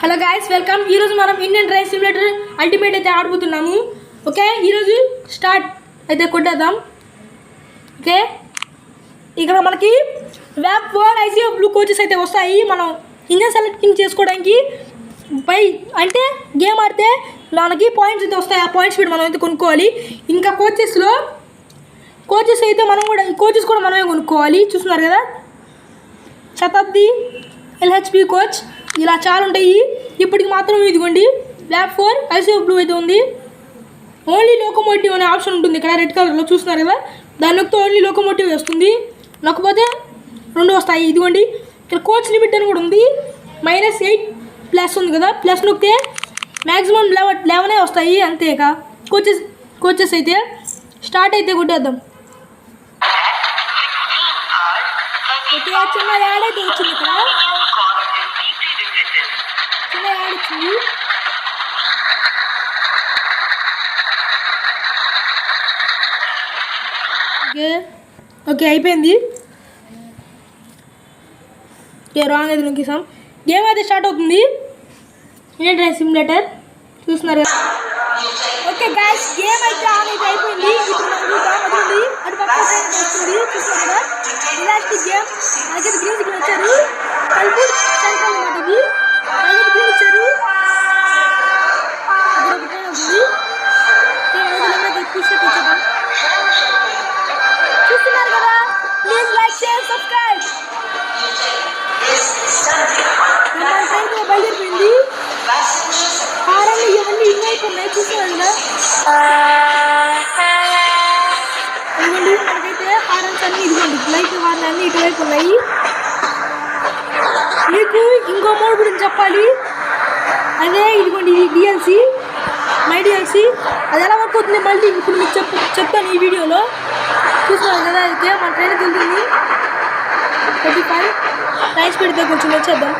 Hello guys, welcome. ఈరోజు మనం Indian rice simulator ultimate అయితే ఆడబోతున్నాము. ఓకే, ఈరోజు స్టార్ట్ అయితే కొట్టేద్దాం. ఓకే, ఇక్కడ మనకి వ్యాప్ 4 ICO బ్లూ కోచెస్ అయితే వస్తాయి. మనం ఇంజన్ సెలెక్టింగ్ చేసుకోవడానికి అంటే గేమ్ ఆడితే మనకి పాయింట్స్ అయితే వస్తాయి. ఆ పాయింట్స్ పెట్టి మనం అయితే కొనుక్కోవాలి. ఇంకా కోచెస్ అయితే మనం కూడా కోచెస్ కూడా మనమే కొనుక్కోవాలి. చూస్తున్నారు కదా, శతాబ్ది, LHP కోచ్, ఇలా చాలా ఉంటాయి. ఇప్పటికి మాత్రం ఇదిగోండి వ్యాప్ 4 ICO బ్లూ అయితే ఉంది. ఓన్లీ లోకోమోటివ్ అనే ఆప్షన్ ఉంటుంది ఇక్కడ రెడ్ కలర్లో, చూస్తున్నారు కదా. దాని నొక్కితే ఓన్లీ లోకోమోటివ్ వస్తుంది, నొక్కపోతే 2 వస్తాయి. ఇదిగోండి ఇక్కడ కోచ్ లిమిట్ అని కూడా ఉంది. -8 ఉంది కదా, ప్లస్ నొక్కితే మ్యాక్సిమం 11 వస్తాయి. అంతే. ఇక కోచెస్ అయితే స్టార్ట్ అయితే కొట్టేద్దాం. ఓకే, చిన్న యాడ్ అయితే వచ్చింది. ఇక్కడ చిన్న యాడ్ వచ్చింది. ఓకే అయిపోయింది. రాంగ్ అయితే నొక్కేసాం. గేమ్ అయితే స్టార్ట్ అవుతుంది. ఇండియన్ రైస్ సిమ్యులేటర్ చూస్తున్నారు కదా. ఓకే గాయ్స్, గేమ్ అయితే ఆన్ అయితే అయిపోయింది. ఇప్పుడు మనం చూద్దాం. అదిగోండి అటు పక్క వస్తుంది, చూస్తున్నారు కదా. ఇలాంటి గేమ్ మనకి గ్రీన్ సిగ్నల్ ఇచ్చారు. కల్పూర్ సెంట్రల్ అన్నమాట. ఇది మనకి గ్రీన్ ఇచ్చారు. చూస్తున్నారు కదా. Please like, share, subscribe. బయలుదేరిపోయింది. హారాన్ని ఇవన్నీ ఇన్నైపోయినాయి. చూస్తున్నారు కదా. ఇదిగోండి మనకైతే హారన్స్ అన్ని ఇదిగోండి లైట్ హార్న్ అన్ని ఇటువైపు ఉన్నాయి. మీకు ఇంకో మోడ్ గురించి చెప్పాలి. అదే ఇదిగోండి ఇది DLC, మై DLC. అది ఎలా వర్క్ అవుతుంది మళ్ళీ ఇప్పుడు మీకు చెప్తాను ఈ వీడియోలో. చూస్తున్నారు కదా. అయితే మన ట్రైన్కి వెళ్తుంది 35. రైస్ పెడితే కొంచెం వచ్చేద్దాం.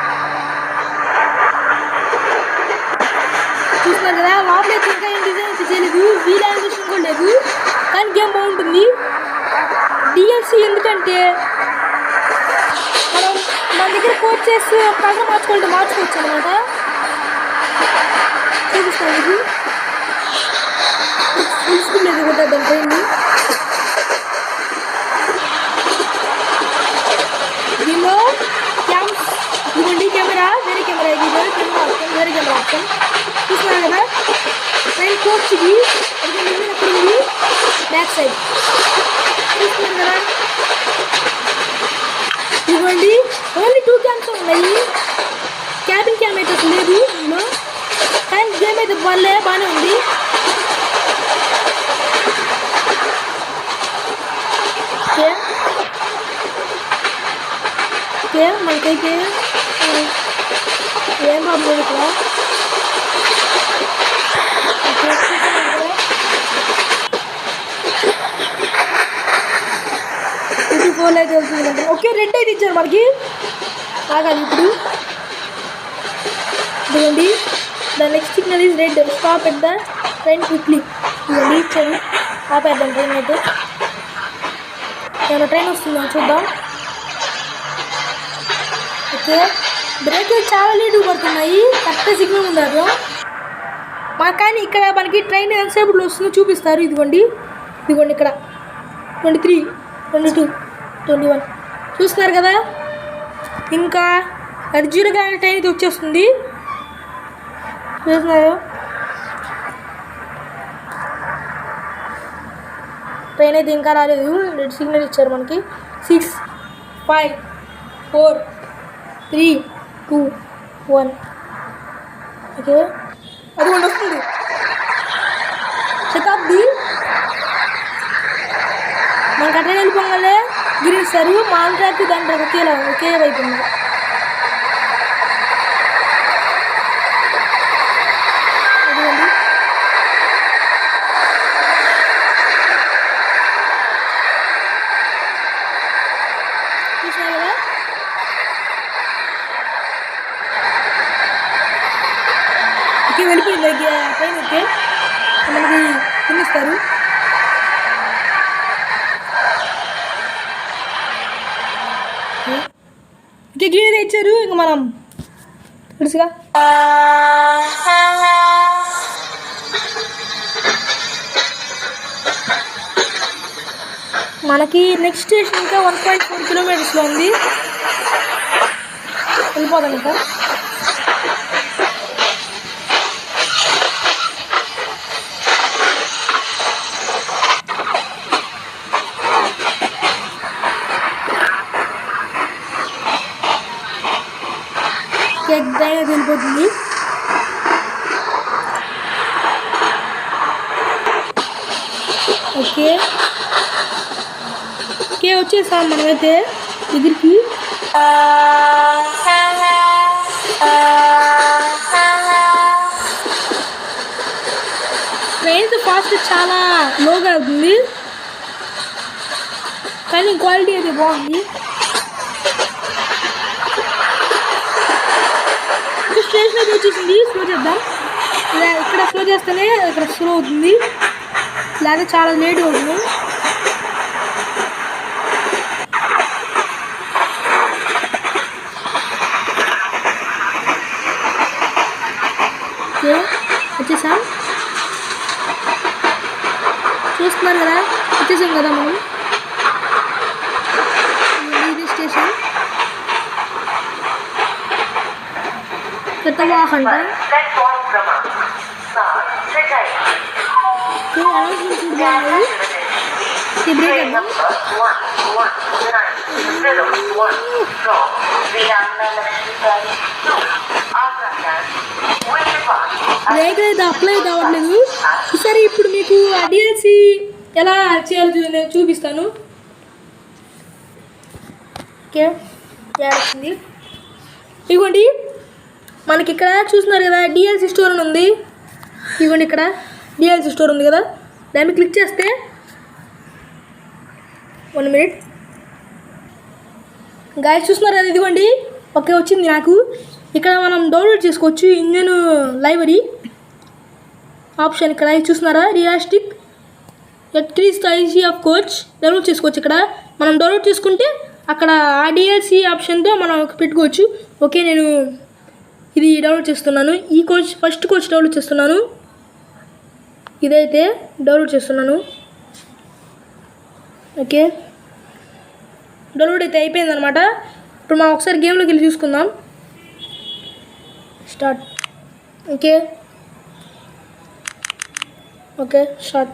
చూస్తున్నారు కదా, లోపలైతే ఇంకా ఏం డిజైన్ అయితే చేయలేదు, వీల్ యానిమేషన్ కూడా లేదు. కానీ గేమ్ బాగుంటుంది. DLC ఎందుకంటే మన దగ్గర కోచెస్ కలర్ మార్చుకోవచ్చు అనమాట. చూపిస్తాను ఇది ఫుల్ స్క్రీన్ లేదు కూడా దాని పోయింది. దీనిలో ఇదిగోండి కెమెరా, వేరే కెమెరా, ఇది వేరే కెమెరా ఆప్షన్. చూస్తున్నారు కదా. ట్రైన్ కోచ్ ఇది ఎక్కడుంది, బ్యాక్ సైడ్. చూస్తున్నారు కదా. ఇదిగోండి ఓన్లీ 2 క్యామ్స్ ఉన్నాయి. క్యాబిన్ క్యామ్ అయితే లేదు ఇందులో. కానీ గేమ్ అయితే బాగానే ఉంది. ఓకే మనకైతే ఏం ప్రాబ్లం ఇక్కడ. ఇది 4 అయితే వెళ్తుంది అంటే. ఓకే, రెడ్ అయితే ఇచ్చారు మనకి. ఆగాలి ఇప్పుడు. ఇదిగోండి the next signal is red, stop at the train quickly. ఇదిగోండి ఇచ్చారు. ఆపేద్దాం ట్రైన్ అయితే. ఏమైనా ట్రైన్ వస్తుందా చూద్దాం. ఓకే, బ్రేక్ చాలా లేటు పడుతున్నాయి. కరెక్ట్ సిగ్నల్ ఉన్నారు కానీ ఇక్కడ మనకి ట్రైన్ ఎంతసేపులో వస్తుందో చూపిస్తారు. ఇదిగోండి ఇక్కడ 23, 22, 21 చూస్తున్నారు కదా. ఇంకా అది 0 ట్రైన్ అయితే వచ్చేస్తుంది. చూస్తున్నారు, ట్రైన్ అయితే ఇంకా రాలేదు. రెడ్ సిగ్నల్ ఇచ్చారు మనకి. 6, 5, 4, 3, 2, 1. ఓకే, అది కూడా వస్తుంది. శతాబ్ది మనకు అట్లా వెళ్ళిపోగానే గిరిస్తారు. మా ట్రాక్ దాని ట్రాక్ ఒకే వైపు ఉంది. అదిగోండి చూసినా కదా. ఓకే వెళ్ళిపోయింది ట్రైన్. ఓకే మనకి తినిస్తారు. ఓకే గ్రీన్ ఇచ్చారు. ఇంకా మనం తెలుసుగా మనకి నెక్స్ట్ స్టేషన్ ఇంకా 1.4 కిలోమీటర్స్లో ఉంది. వెళ్ళిపోదాం ఇంకా. కేక్ డ్రైవ్ వెళ్ళిపోతుంది. ఓకే వచ్చేసాం మనమైతే దగ్గరికి. ట్రైన్స్ ఫాస్ట్ చాలా లోగా అవుతుంది కానీ క్వాలిటీ అయితే బాగుంది. స్టేషన్ అయితే వచ్చేసింది. స్లో చేద్దాం. ఇక్కడ స్లో చేస్తేనే ఇక్కడ స్లో అవుతుంది, లేదా చాలా లేట్ అవుతుంది. వచ్చేసాం. చూస్తున్నారు కదా, వచ్చేసాం కదా మనం. ఇది స్టేషన్ కొత్త వాహన్ అనౌన్స్మెంట్ బాగున్నాయి. బ్రేక్ చేద్దాం. బ్రేక్ అయితే అప్లై కావట్లేదు. సరే ఇప్పుడు మీకు ఆ డిఎల్సి ఎలా చేయాలో నేను చూపిస్తాను. ఓకే వచ్చింది. ఇదిగోండి మనకి ఇక్కడ చూస్తున్నారు కదా డిఎల్సి స్టోర్ అని ఉంది. ఇదిగోండి ఇక్కడ డిఎల్సి స్టోర్ ఉంది కదా, దాన్ని క్లిక్ చేస్తే 1 మినిట్ గాయస్ చూస్తున్నారు కదా. ఇదిగోండి ఓకే వచ్చింది నాకు. ఇక్కడ మనం డౌన్లోడ్ చేసుకోవచ్చు ఇంజన్ లైబ్రరీ ఆప్షన్. ఇక్కడ చూస్తున్నారా, రియాస్టిక్ ఎక్ట్రీస్ ఐసీ ఆఫ్ కోచ్ డౌన్లోడ్ చేసుకోవచ్చు. ఇక్కడ మనం డౌన్లోడ్ చేసుకుంటే అక్కడ ఆ డిఎల్సి ఆప్షన్తో మనం పెట్టుకోవచ్చు. ఓకే నేను ఇది డౌన్లోడ్ చేస్తున్నాను. ఈ కోచ్ ఫస్ట్ కోచ్ డౌన్లోడ్ చేస్తున్నాను. ఇదైతే డౌన్లోడ్ చేస్తున్నాను. ఓకే డౌన్లోడ్ అయితే అయిపోయిందనమాట. ఇప్పుడు మనం ఒకసారి గేమ్లోకి వెళ్ళి చూసుకుందాం. స్టార్ట్. Okay start.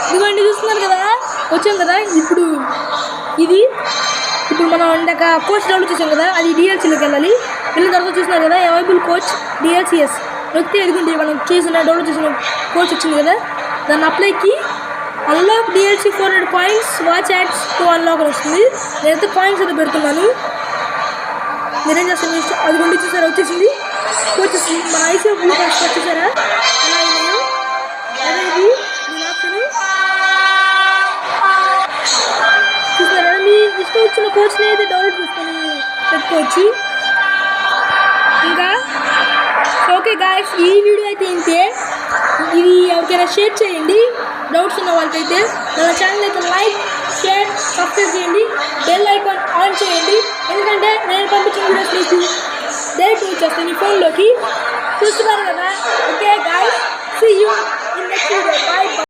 ఇదిగోండి చూస్తున్నారు కదా, వచ్చాం కదా. ఇప్పుడు మనం ఇందాక కోచ్ డౌన్లోడ్ చేసాం కదా, అది డిఎల్సీలోకి వెళ్ళాలి. వెళ్ళిన తర్వాత చూస్తున్నారు కదా అవైలబుల్ కోచ్ డిఎల్సిఎస్ నొక్కితే ఎదుగుండి మనం డౌన్లోడ్ చేసిన కోచ్ వచ్చింది కదా, దాన్ని అప్లైకి unlock DLC 400 points watch ads to unlock అని వస్తుంది. నేనైతే పాయింట్స్ అయితే పెడుతున్నాను. మీరేం చేస్తాను అది కొండి చూసారా వచ్చేసింది కోచెస్. మన ఐసీ బ్లూ కాస్ట్ వచ్చేసారా అలా అయినాయో అదే ఇది దీని ఆప్షన్. చూసారా మీ ఇష్టం వచ్చిన కోచ్ని అయితే డౌన్లోడ్ చేసుకొని పెట్టుకోవచ్చు. ఇంకా ఓకే గాయస్ ఈ వీడియో అయితే ఇంతే. ఇది ఎవరికైనా షేర్ చేయండి డౌట్స్ ఉన్న వాళ్ళకైతే. మన ఛానల్ అయితే లైక్ షేర్ సబ్స్క్రైబ్ చేయండి, బెల్ ఐకాన్ ఆన్ చేయండి. ఎందుకంటే నేను పంపించిన వీడియోస్ మీకు డైరెక్ట్ వచ్చేస్తాను మీ ఫోన్లోకి. చూస్తున్నారు కదా. Okay guys see you in next video. By.